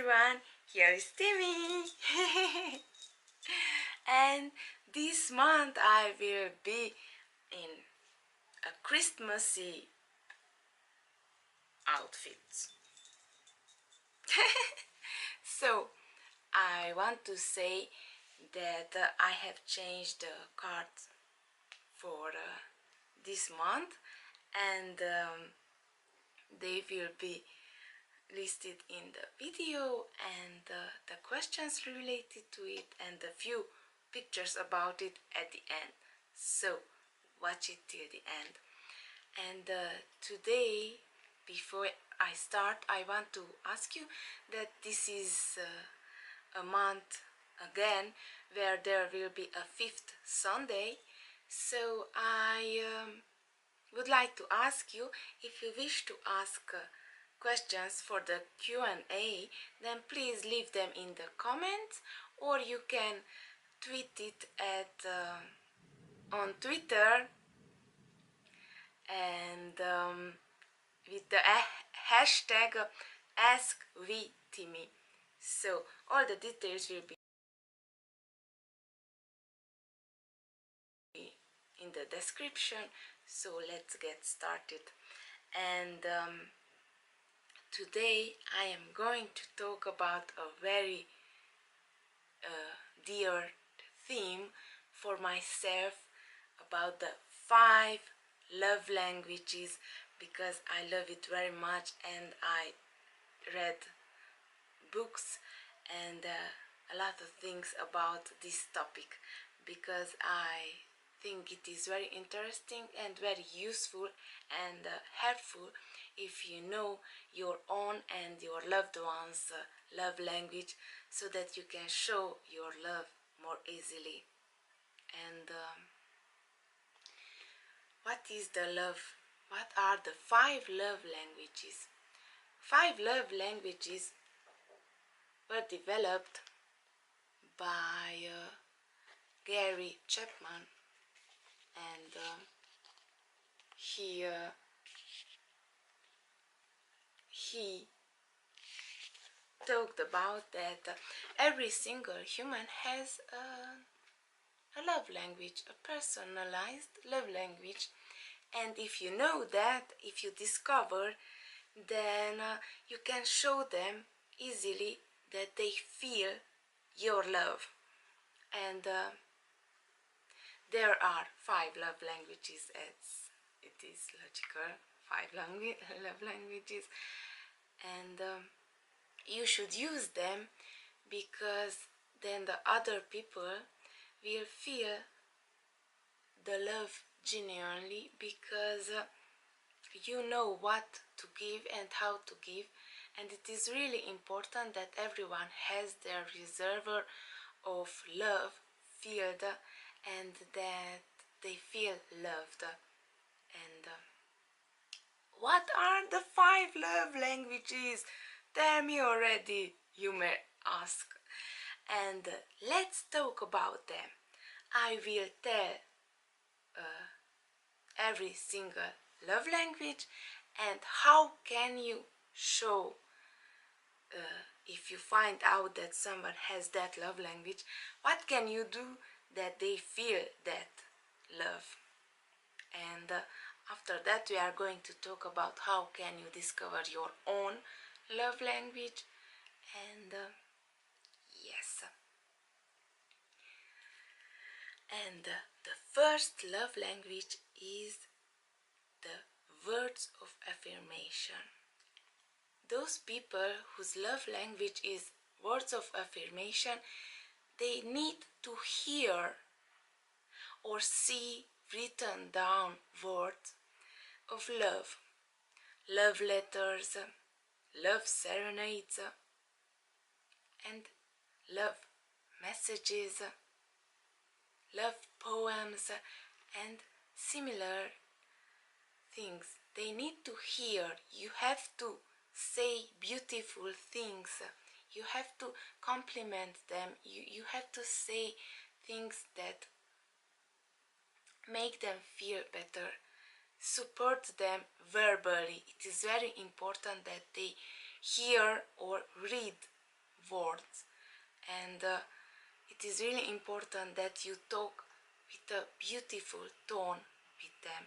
everyone, here is Timmy. And this month I will be in a Christmassy outfit. So I want to say that I have changed the cards for this month, and they will be listed in the video, and the questions related to it and a few pictures about it at the end. So watch it till the end. And today, before I start, I want to ask you that this is a month again where there will be a fifth Sunday. So I would like to ask you, if you wish to ask questions for the Q&A, then please leave them in the comments, or you can tweet it at on Twitter, and with the hashtag AskVTimmy. So all the details will be in the description. So let's get started. And today I am going to talk about a very dear theme for myself, about the 5 love languages, because I love it very much, and I read books and a lot of things about this topic, because I think it is very interesting and very useful and helpful if you know your own and your loved ones' love language, so that you can show your love more easily. And what is the love? What are the 5 love languages? 5 love languages were developed by Gary Chapman, and he talked about that every single human has a love language, a personalized love language. And if you know that, if you discover, then you can show them easily that they feel your love. And there are 5 love languages, as it is logical, 5 love languages, and you should use them, because then the other people will feel the love genuinely, because you know what to give and how to give. And it is really important that everyone has their reservoir of love filled, and that they feel loved. And what are the 5 love languages? Tell me already, you may ask. And let's talk about them. I will tell every single love language, and how can you show, if you find out that someone has that love language, what can you do that they feel that love. And after that we are going to talk about how can you discover your own love language. And yes, and the first love language is the words of affirmation. Those people whose love language is words of affirmation, they need to hear or see written down words of love, love letters, love serenades, and love messages, love poems, and similar things. They need to hear. You have to say beautiful things. You have to compliment them. You have to say things that make them feel better. Support them verbally. It is very important that they hear or read words, and it is really important that you talk with a beautiful tone with them.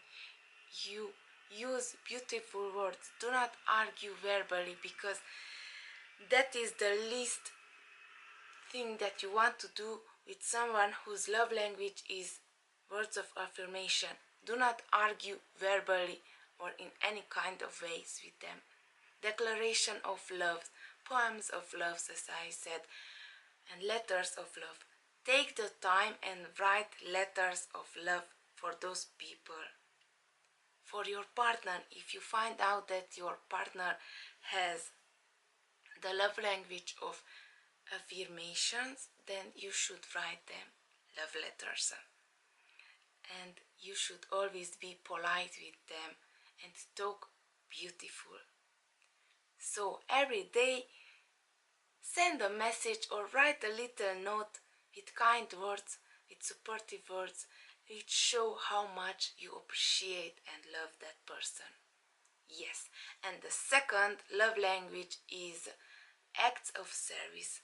You use beautiful words. Do not argue verbally, because that is the least thing that you want to do with someone whose love language is words of affirmation. Do not argue verbally or in any kind of ways with them. Declaration of love, poems of love, as I said, and letters of love. Take the time and write letters of love for those people. For your partner, if you find out that your partner has the love language of affirmations, then you should write them love letters. And you should always be polite with them and talk beautiful. So every day send a message or write a little note with kind words, with supportive words, which show how much you appreciate and love that person. Yes, and the second love language is acts of service.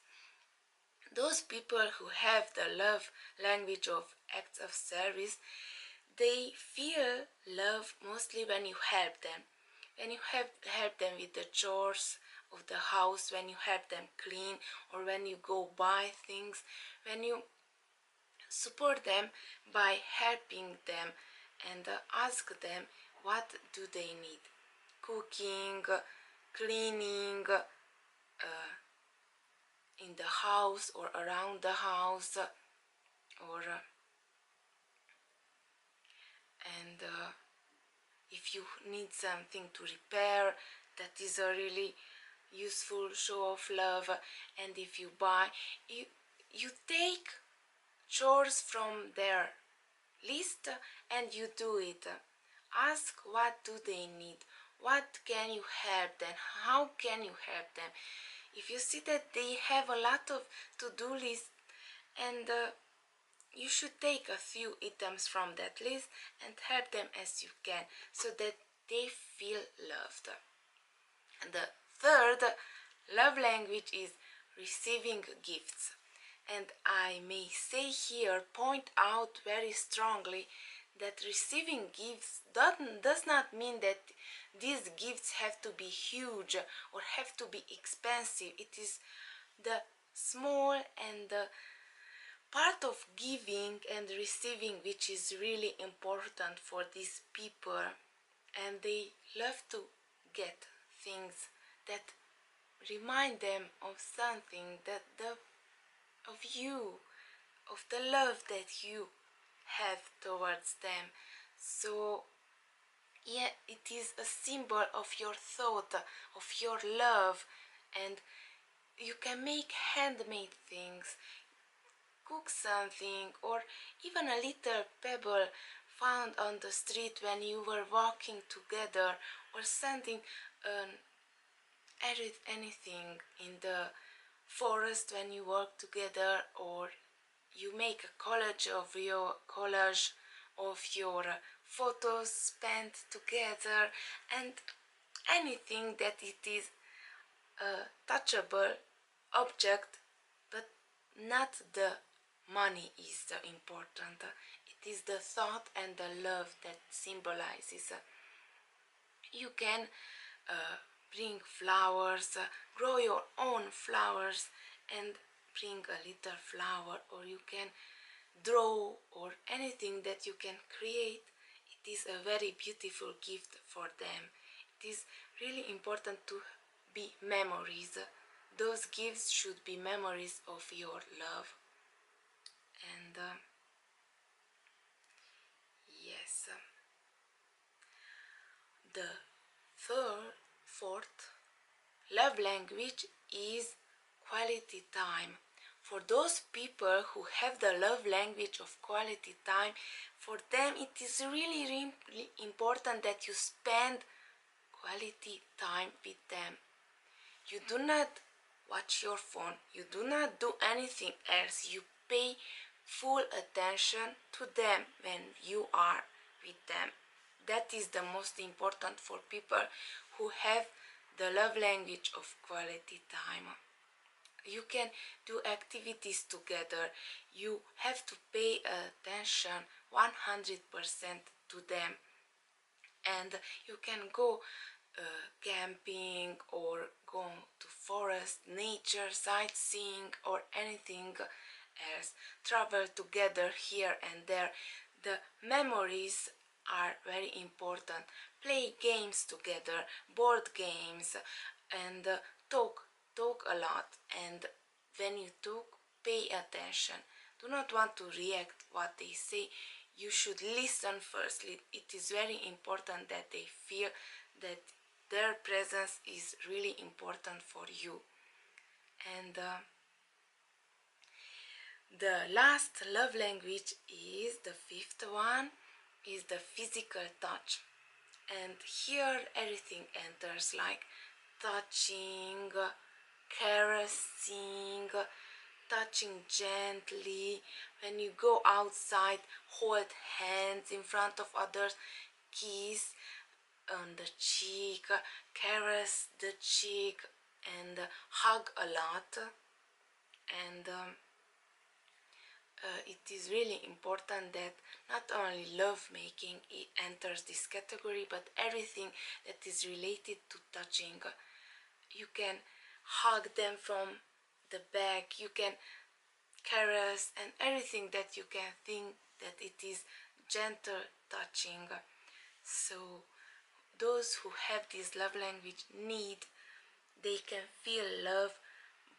Those people who have the love language of acts of service, they feel love mostly when you help them. When you help them with the chores of the house, when you help them clean, or when you go buy things, when you support them by helping them and ask them what do they need. Cooking, cleaning, in the house or around the house, or and if you need something to repair, that is a really useful show of love. And if you buy, you take chores from their list and you do it. Ask what do they need, what can you help them, how can you help them. If you see that they have a lot of to-do list, and you should take a few items from that list and help them as you can, so that they feel loved. And the third love language is receiving gifts. And I may say here, point out very strongly, that receiving gifts does not mean that these gifts have to be huge or have to be expensive. It is the small and the part of giving and receiving which is really important for these people. And they love to get things that remind them of something, that of you, of the love that you have towards them. So yeah, it is a symbol of your thought, of your love. And you can make handmade things, cook something, or even a little pebble found on the street when you were walking together, or something, anything in the forest when you walk together, or you make a collage of your photos spent together, and anything that it is a touchable object, but not the money is the important. It is the thought and the love that symbolizes. You can bring flowers, grow your own flowers and bring a little flower, or you can draw, or anything that you can create. It is a very beautiful gift for them. It is really important to be memories. Those gifts should be memories of your love. And yes, the fourth love language is quality time. For those people who have the love language of quality time, for them it is really, really important that you spend quality time with them. You do not watch your phone, you do not do anything else, you pay full attention to them when you are with them. That is the most important for people who have the love language of quality time. you can do activities together. You have to pay attention 100% to them, and you can go camping or go to forest, nature, sightseeing, or anything else. Travel together here and there. The memories are very important. Play games together, board games, and talk a lot. And when you talk, pay attention. Do not want to react what they say. You should listen firstly. It is very important that they feel that their presence is really important for you. And the last love language is the fifth one, is the physical touch. And here everything enters, like touching, caressing, touching gently. When you go outside, hold hands in front of others, kiss on the cheek, caress the cheek, and hug a lot. And it is really important that not only love making it enters this category, but everything that is related to touching. You can hug them from the back, you can caress, and everything that you can think that it is gentle touching. So those who have this love language they can feel love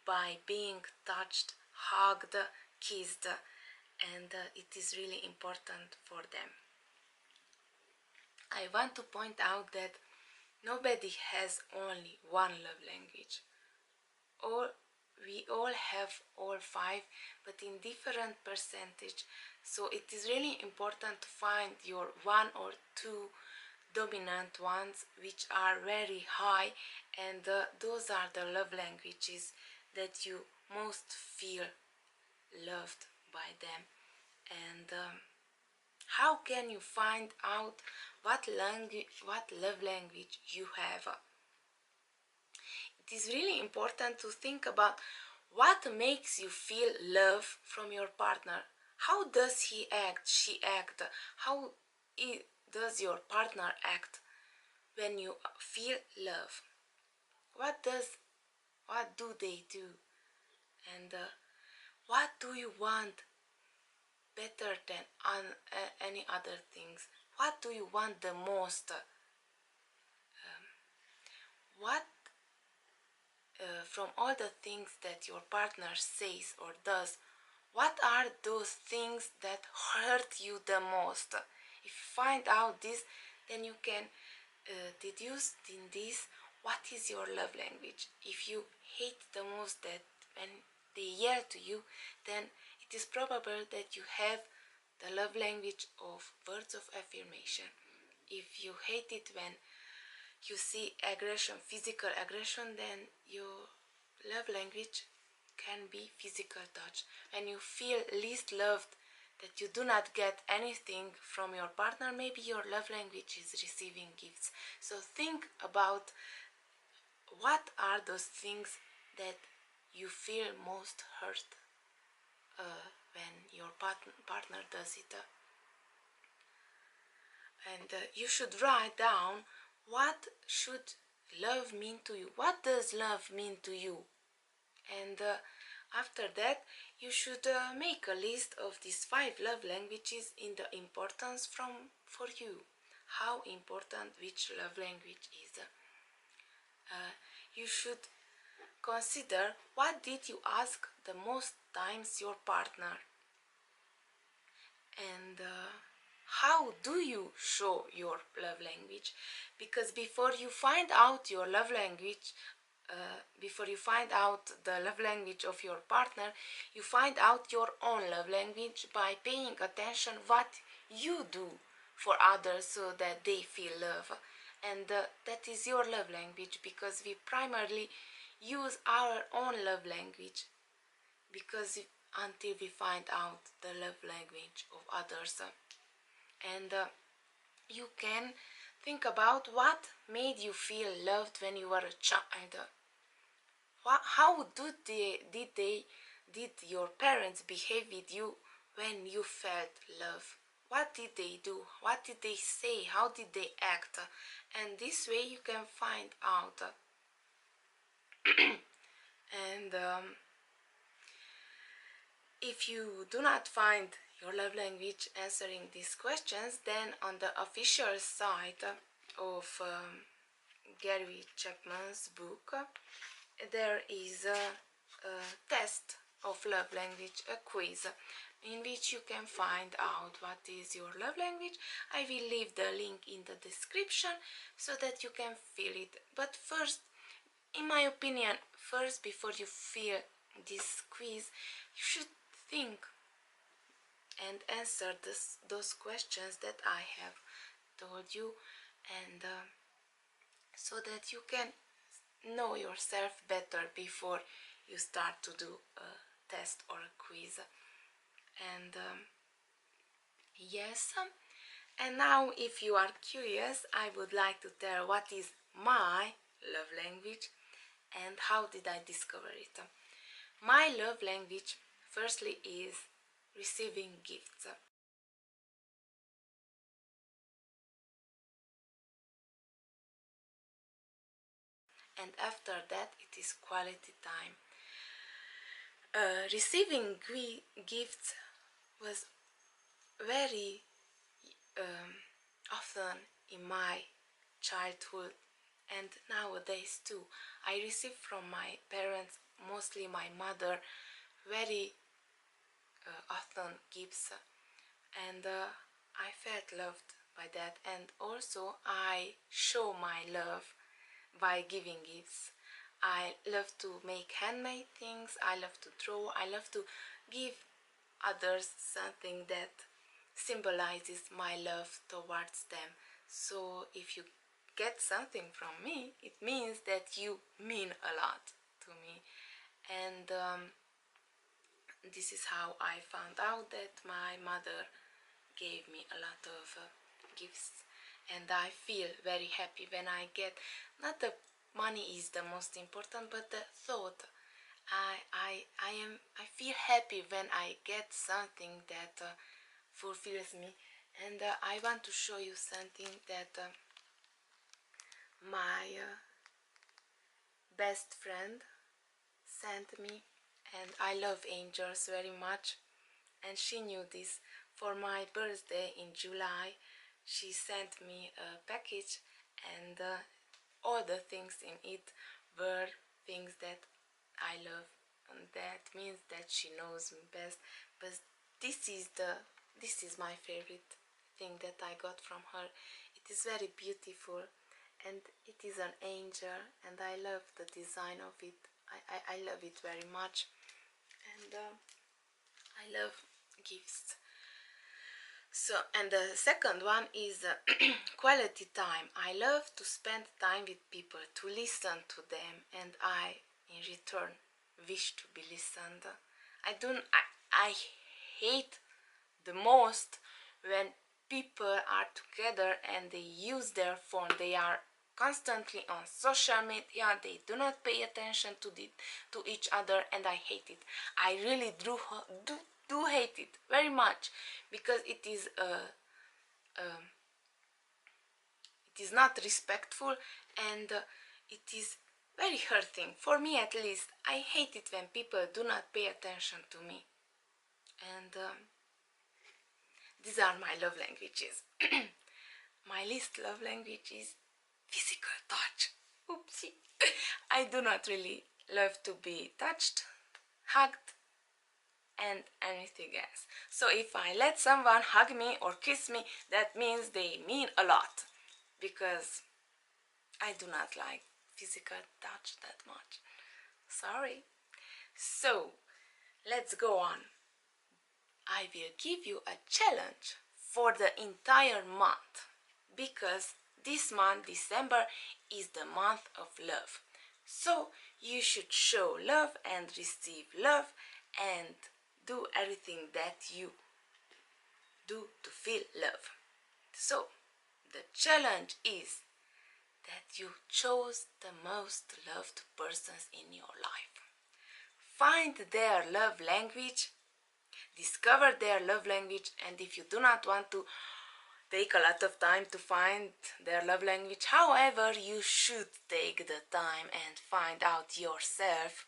by being touched, hugged, kissed, and it is really important for them. I want to point out that nobody has only one love language. We all have all five, but in different percentage. So it is really important to find your one or two dominant ones which are very high, and those are the love languages that you most feel loved by them. And how can you find out what love language you have? It is really important to think about what makes you feel love from your partner. How does he act, she act? How does your partner act when you feel love? What do they do? And what do you want better than any other things? What do you want the most? What from all the things that your partner says or does, what are those things that hurt you the most? If you find out this, then you can deduce in this what is your love language. If you hate the most that when they yell to you, then it is probable that you have the love language of words of affirmation. If you hate it when you see aggression, physical aggression, then your love language can be physical touch. When you feel least loved, that you do not get anything from your partner, maybe your love language is receiving gifts. So think about what are those things that you feel most hurt when your partner does it. And you should write down what should love mean to you. What does love mean to you? And after that, you should make a list of these 5 love languages in the importance for you. How important which love language is. You should consider what did you ask the most times your partner. And how do you show your love language? Because before you find out your love language, before you find out the love language of your partner, you find out your own love language by paying attention what you do for others so that they feel love. And that is your love language, because we primarily use our own love language because until we find out the love language of others. And you can think about what made you feel loved when you were a child. How did your parents behave with you when you felt love? What did they do? What did they say? How did they act? And this way you can find out. And if you do not find your love language answering these questions, then on the official site of Gary Chapman's book, there is a test of love language, a quiz, in which you can find out what is your love language. I will leave the link in the description so that you can fill it. But first, in my opinion, first, before you fill this quiz, you should think and answer those questions that I have told you, and so that you can know yourself better before you start to do a test or a quiz. And yes, and now if you are curious, I would like to tell what is my love language and how did I discover it. My love language firstly is receiving gifts. And after that it is quality time. Receiving gifts was very often in my childhood and nowadays too. I receive from my parents, mostly my mother, very often gifts, and I felt loved by that, and also I show my love by giving gifts. I love to make handmade things, I love to draw, I love to give others something that symbolizes my love towards them. So if you get something from me, it means that you mean a lot to me. And this is how I found out that my mother gave me a lot of gifts, and I feel very happy when I get, not the money is the most important, but the thought. I feel happy when I get something that fulfills me. And I want to show you something that my best friend sent me, and I love angels very much, and she knew this. For my birthday in July, she sent me a package, and all the things in it were things that I love, and that means that she knows me best. But this is my favorite thing that I got from her. It is very beautiful, and it is an angel, and I love the design of it. I love it very much, and I love gifts. So, and the second one is quality time. I love to spend time with people, to listen to them, and I, in return, wish to be listened. I hate the most when people are together and they use their phone. They are constantly on social media, they do not pay attention to each other, and I hate it. I really do hate it very much, because it is not respectful, and it is very hurting for me. At least I hate it when people do not pay attention to me. And these are my love languages. My least love language is physical touch. Oopsie. I do not really love to be touched, hugged, and anything else. So if I let someone hug me or kiss me, that means they mean a lot, because I do not like physical touch that much. Sorry. So let's go on. I will give you a challenge for the entire month, because this month, December, is the month of love. So you should show love and receive love and do everything that you do to feel love. So the challenge is that you chose the most loved persons in your life. Find their love language, discover their love language, and if you do not want to take a lot of time to find their love language, however, you should take the time and find out yourself.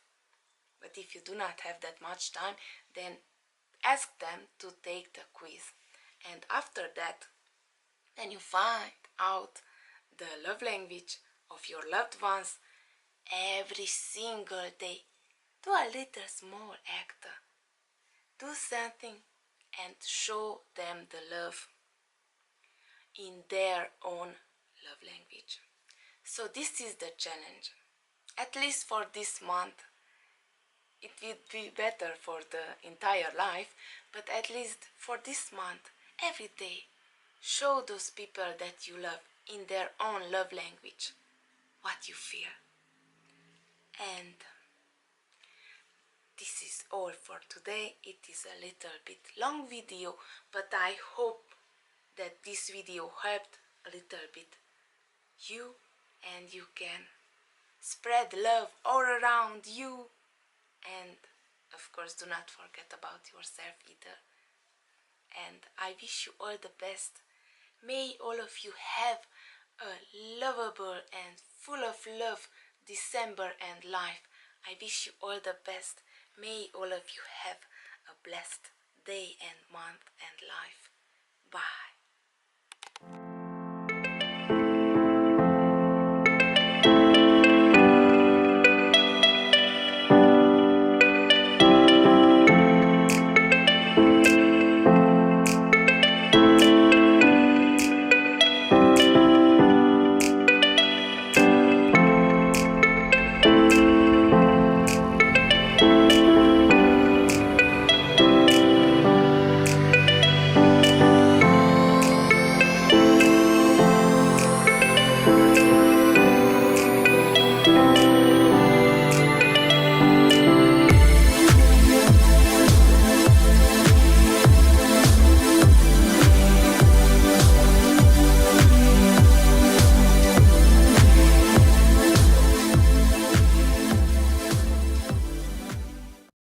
But if you do not have that much time, then ask them to take the quiz. And after that, then you find out the love language of your loved ones every single day. Do a little small act. Do something and show them the love in their own love language. So this is the challenge. At least for this month. It will be better for the entire life, but at least for this month, every day, show those people that you love in their own love language what you feel. And this is all for today. It is a little bit long video, but I hope that this video helped a little bit you, and you can spread love all around you. And of course, do not forget about yourself either. And I wish you all the best. May all of you have a lovable and full of love December and life. I wish you all the best. May all of you have a blessed day and month and life. Bye.